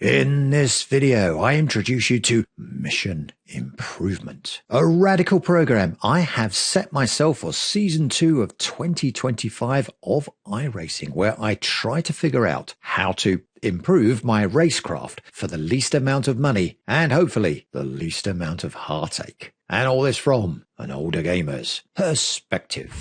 In this video, I introduce you to Mission Improvement, a radical program I have set myself for Season 2 of 2025 of iRacing, where I try to figure out how to improve my racecraft for the least amount of money and hopefully the least amount of heartache. And all this from an older gamer's perspective.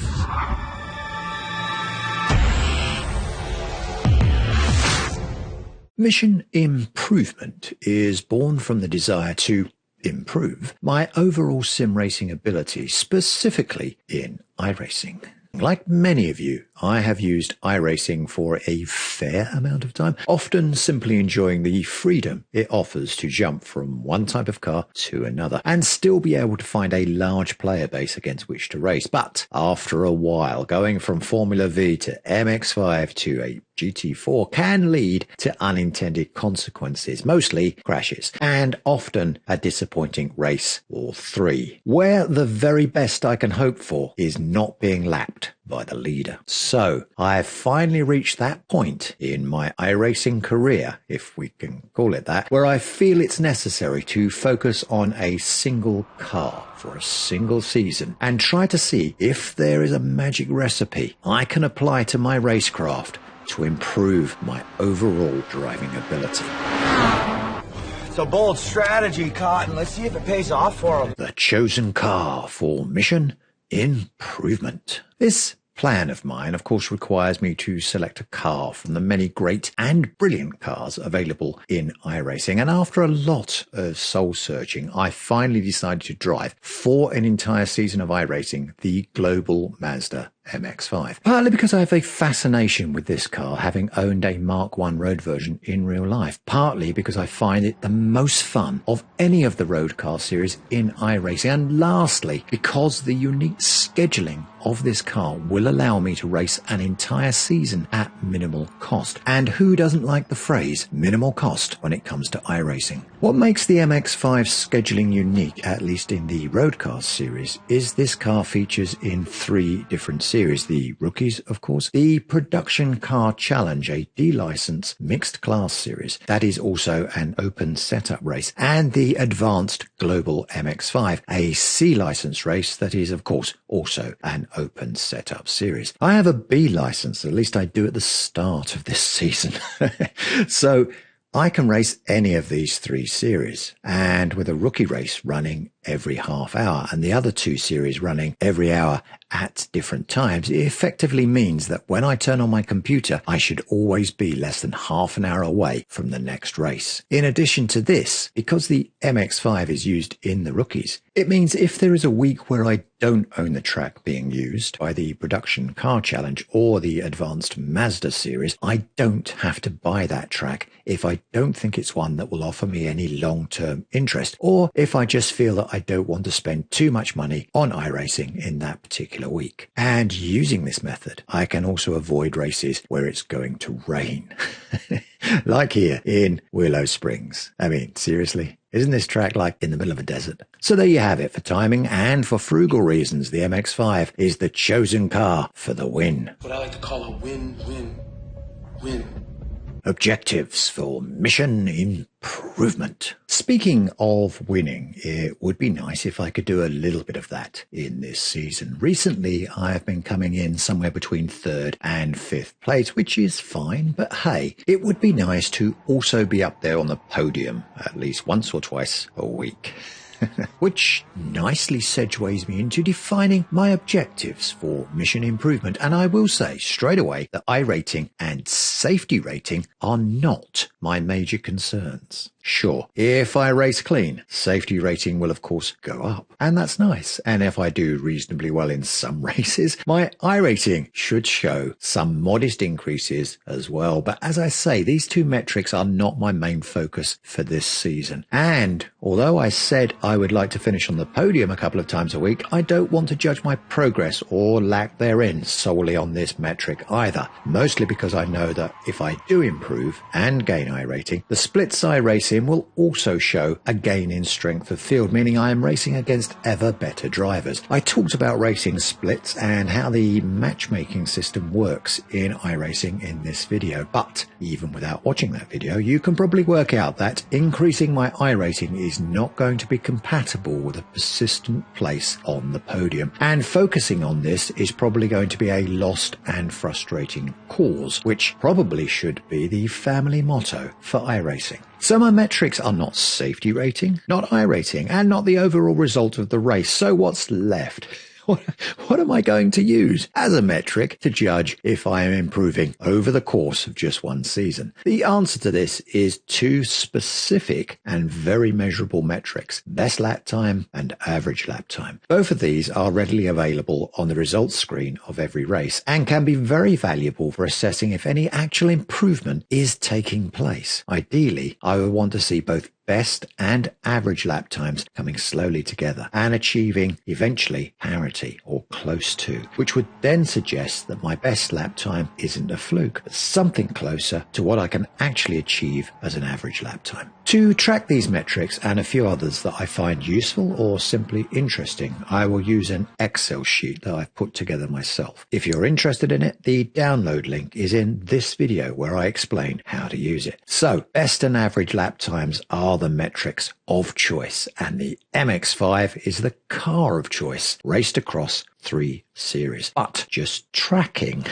Mission Improvement is born from the desire to improve my overall sim racing ability, specifically in iRacing. Like many of you, I have used iRacing for a fair amount of time, often simply enjoying the freedom it offers to jump from one type of car to another and still be able to find a large player base against which to race. But after a while, going from Formula V to MX-5 to a GT4 can lead to unintended consequences, mostly crashes, and often a disappointing race or three, where the very best I can hope for is not being lapped by the leader. So I have finally reached that point in my iRacing career, if we can call it that, where I feel it's necessary to focus on a single car for a single season and try to see if there is a magic recipe I can apply to my racecraft to improve my overall driving ability. It's a bold strategy, Cotton. Let's see if it pays off for him. The chosen car for Mission Improvement. This plan of mine, of course, requires me to select a car from the many great and brilliant cars available in iRacing. And after a lot of soul searching, I finally decided to drive for an entire season of iRacing the global Mazda MX-5. Partly because I have a fascination with this car, having owned a Mark I road version in real life. Partly because I find it the most fun of any of the road car series in iRacing. And lastly, because the unique scheduling of this car will allow me to race an entire season at minimal cost. And who doesn't like the phrase minimal cost when it comes to iRacing? What makes the MX-5 scheduling unique, at least in the road car series, is this car features in 3 different series. The Rookies, of course, the Production Car Challenge, a D-license mixed class series that is also an open setup race, and the Advanced Global MX-5, a C-license race that is, of course, also an open setup series. I have a B license, at least I do at the start of this season. So I can race any of these 3 series, and with a rookie race running every half hour and the other 2 series running every hour at different times, it effectively means that when I turn on my computer, I should always be less than half an hour away from the next race. In addition to this, because the MX-5 is used in the rookies, it means if there is a week where I don't own the track being used by the Production Car Challenge or the Advanced Mazda series, I don't have to buy that track if I don't think it's one that will offer me any long-term interest, or if I just feel that I don't want to spend too much money on iRacing in that particular week. And using this method, I can also avoid races where it's going to rain. Like here in Willow Springs. I mean, seriously? Isn't this track like in the middle of a desert? So there you have it. For timing and for frugal reasons, the MX-5 is the chosen car for the win. What I like to call a win-win-win. Objectives for Mission Improvement. Speaking of winning, it would be nice if I could do a little bit of that in this season. Recently, I have been coming in somewhere between 3rd and 5th place, which is fine, but hey, it would be nice to also be up there on the podium at least once or twice a week. Which nicely segues me into defining my objectives for Mission Improvement. And I will say straight away that iRating and safety rating are not my major concerns. Sure, if I race clean, safety rating will of course go up, and that's nice. And if I do reasonably well in some races, my iRating should show some modest increases as well. But as I say, these 2 metrics are not my main focus for this season. And although I said I would like to finish on the podium a couple of times a week, I don't want to judge my progress or lack therein solely on this metric either. Mostly because I know that if I do improve and gain iRating, the splits I race in will also show a gain in strength of field, meaning I am racing against ever better drivers. I talked about racing splits and how the matchmaking system works in iRacing in this video, but even without watching that video, you can probably work out that increasing my iRating is not going to be compatible with a persistent place on the podium, and focusing on this is probably going to be a lost and frustrating cause, which probably should be the family motto for iRacing. So my metrics are not safety rating, not iRating, and not the overall result of the race. So what's left? What am I going to use as a metric to judge if I am improving over the course of just one season? The answer to this is two specific and very measurable metrics: best lap time and average lap time. Both of these are readily available on the results screen of every race and can be very valuable for assessing if any actual improvement is taking place. Ideally, I would want to see both best and average lap times coming slowly together and achieving eventually parity or close to, which would then suggest that my best lap time isn't a fluke, but something closer to what I can actually achieve as an average lap time. To track these metrics and a few others that I find useful or simply interesting, I will use an Excel sheet that I've put together myself. If you're interested in it, the download link is in this video where I explain how to use it. So, best and average lap times are the metrics of choice, and the MX-5 is the car of choice raced across 3 series. But just tracking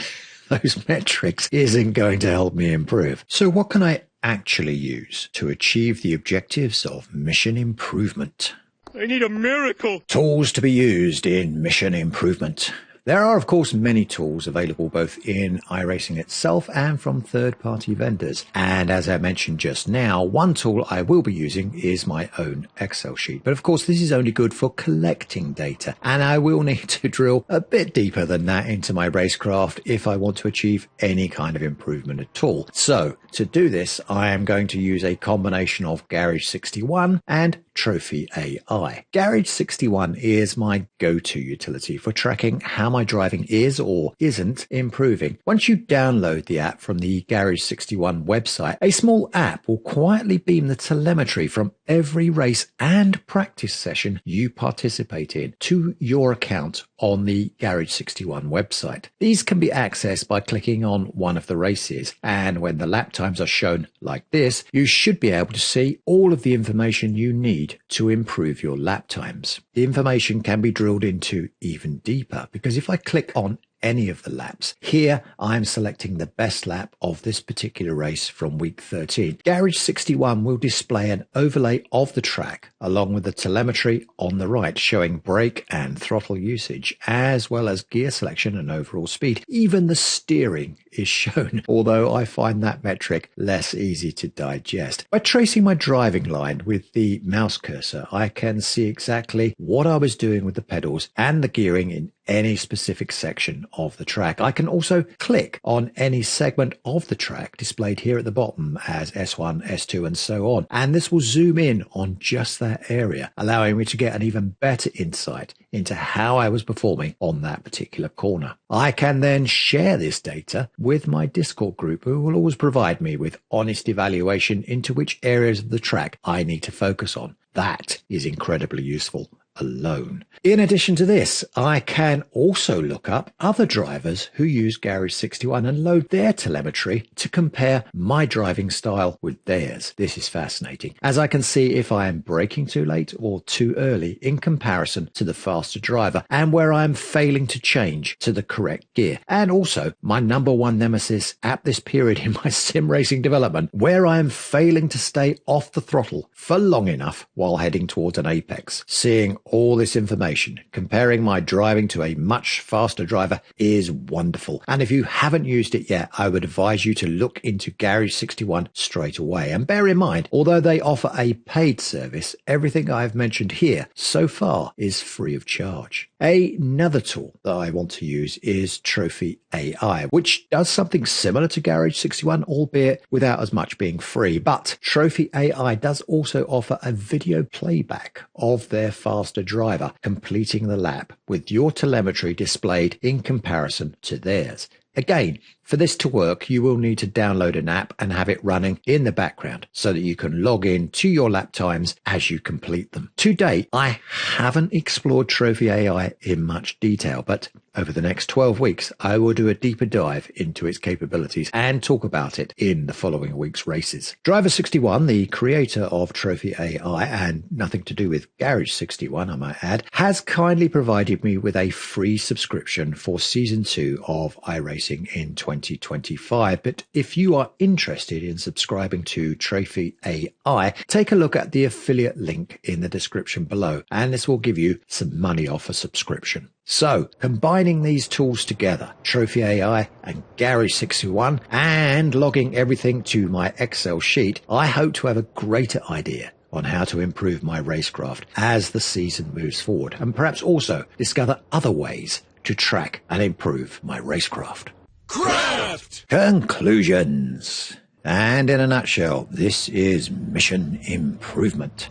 those metrics isn't going to help me improve. So what can I actually use to achieve the objectives of mission improvement? I need a miracle. Tools to be used in mission improvement. There are, of course, many tools available both in iRacing itself and from third-party vendors. And as I mentioned just now, one tool I will be using is my own Excel sheet. But of course, this is only good for collecting data, and I will need to drill a bit deeper than that into my racecraft if I want to achieve any kind of improvement at all. So to do this, I am going to use a combination of Garage 61 and Trophy AI. Garage 61 is my go-to utility for tracking how my driving is or isn't improving. Once you download the app from the Garage 61 website, a small app will quietly beam the telemetry from every race and practice session you participate in to your account on the Garage 61 website. These can be accessed by clicking on one of the races, and when the lap times are shown like this, you should be able to see all of the information you need to improve your lap times. The information can be drilled into even deeper, because if I click on any of the laps, here I'm selecting the best lap of this particular race from week 13. Garage 61 will display an overlay of the track along with the telemetry on the right, showing brake and throttle usage, as well as gear selection and overall speed. Even the steering is shown, although I find that metric less easy to digest. By tracing my driving line with the mouse cursor, I can see exactly what I was doing with the pedals and the gearing in any specific section of the track. I can also click on any segment of the track displayed here at the bottom as S1, S2 and so on, and this will zoom in on just that area, allowing me to get an even better insight into how I was performing on that particular corner. I can then share this data with my Discord group, who will always provide me with honest evaluation into which areas of the track I need to focus on. That is incredibly useful alone. In addition to this, I can also look up other drivers who use Garage 61 and load their telemetry to compare my driving style with theirs. This is fascinating, as I can see if I am braking too late or too early in comparison to the faster driver, and where I am failing to change to the correct gear. And also my number one nemesis at this period in my sim racing development, where I am failing to stay off the throttle for long enough while heading towards an apex. Seeing all this information, comparing my driving to a much faster driver, is wonderful. And if you haven't used it yet, I would advise you to look into Garage 61 straight away. And bear in mind, although they offer a paid service, everything I've mentioned here so far is free of charge. Another tool that I want to use is Trophy AI, which does something similar to Garage 61, albeit without as much being free. But Trophy AI does also offer a video playback of their faster driver completing the lap with your telemetry displayed in comparison to theirs. Again, For this to work, you will need to download an app and have it running in the background so that you can log in to your lap times as you complete them. To date, I haven't explored Trophy AI in much detail, but over the next 12 weeks, I will do a deeper dive into its capabilities and talk about it in the following week's races. Driver61, the creator of Trophy AI, and nothing to do with Garage61, I might add, has kindly provided me with a free subscription for Season 2 of iRacing in 2025. But if you are interested in subscribing to Trophy AI, take a look at the affiliate link in the description below, and this will give you some money off a subscription. So, combining these tools together, Trophy AI and Garage61, and logging everything to my Excel sheet, I hope to have a greater idea on how to improve my racecraft as the season moves forward, and perhaps also discover other ways to track and improve my racecraft. Craft! Conclusions. And in a nutshell, this is mission improvement.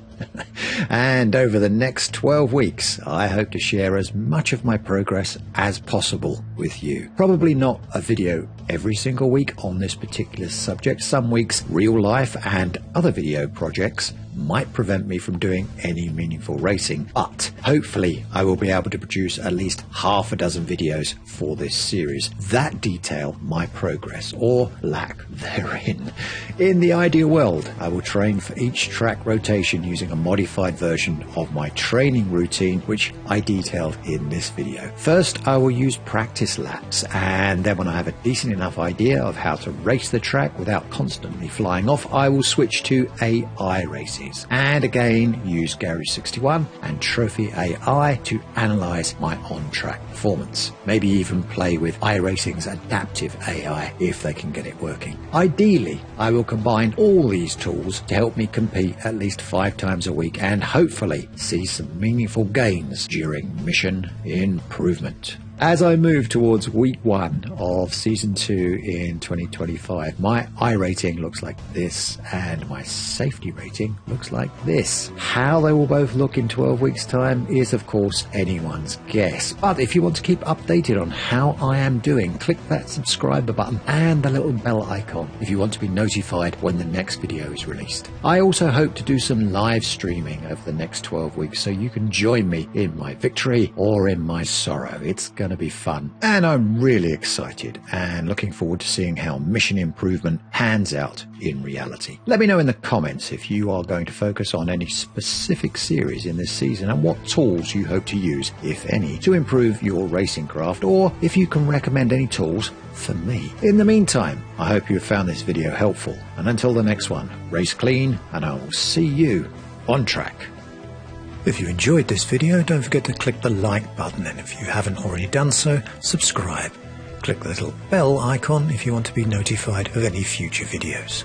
And over the next 12 weeks, I hope to share as much of my progress as possible with you. Probably not a video every single week on this particular subject. Some weeks, real life and other video projects might prevent me from doing any meaningful racing, but hopefully I will be able to produce at least half a dozen videos for this series that detail my progress or lack therein. In the ideal world, I will train for each track rotation using a modified version of my training routine, which I detailed in this video. First, I will use practice laps, and then when I have a decent enough idea of how to race the track without constantly flying off, I will switch to AI races. And again, use Garage61 and Trophy AI to analyze my on-track performance. Maybe even play with iRacing's adaptive AI if they can get it working. Ideally, I will combine all these tools to help me compete at least 5 times a week and hopefully see some meaningful gains during mission improvement. As I move towards week 1 of season 2 in 2025, my I rating looks like this and my safety rating looks like this. How they will both look in 12 weeks time is of course anyone's guess. But if you want to keep updated on how I am doing, click that subscribe button and the little bell icon if you want to be notified when the next video is released. I also hope to do some live streaming over the next 12 weeks so you can join me in my victory or in my sorrow. It's going to be fun, and I'm really excited and looking forward to seeing how mission improvement pans out in reality. Let me know in the comments if you are going to focus on any specific series in this season and what tools you hope to use, if any, to improve your racing craft, or if you can recommend any tools for me. In the meantime, I hope you have found this video helpful, and until the next one, race clean, and I will see you on track. If you enjoyed this video, don't forget to click the like button, and if you haven't already done so, subscribe. Click the little bell icon if you want to be notified of any future videos.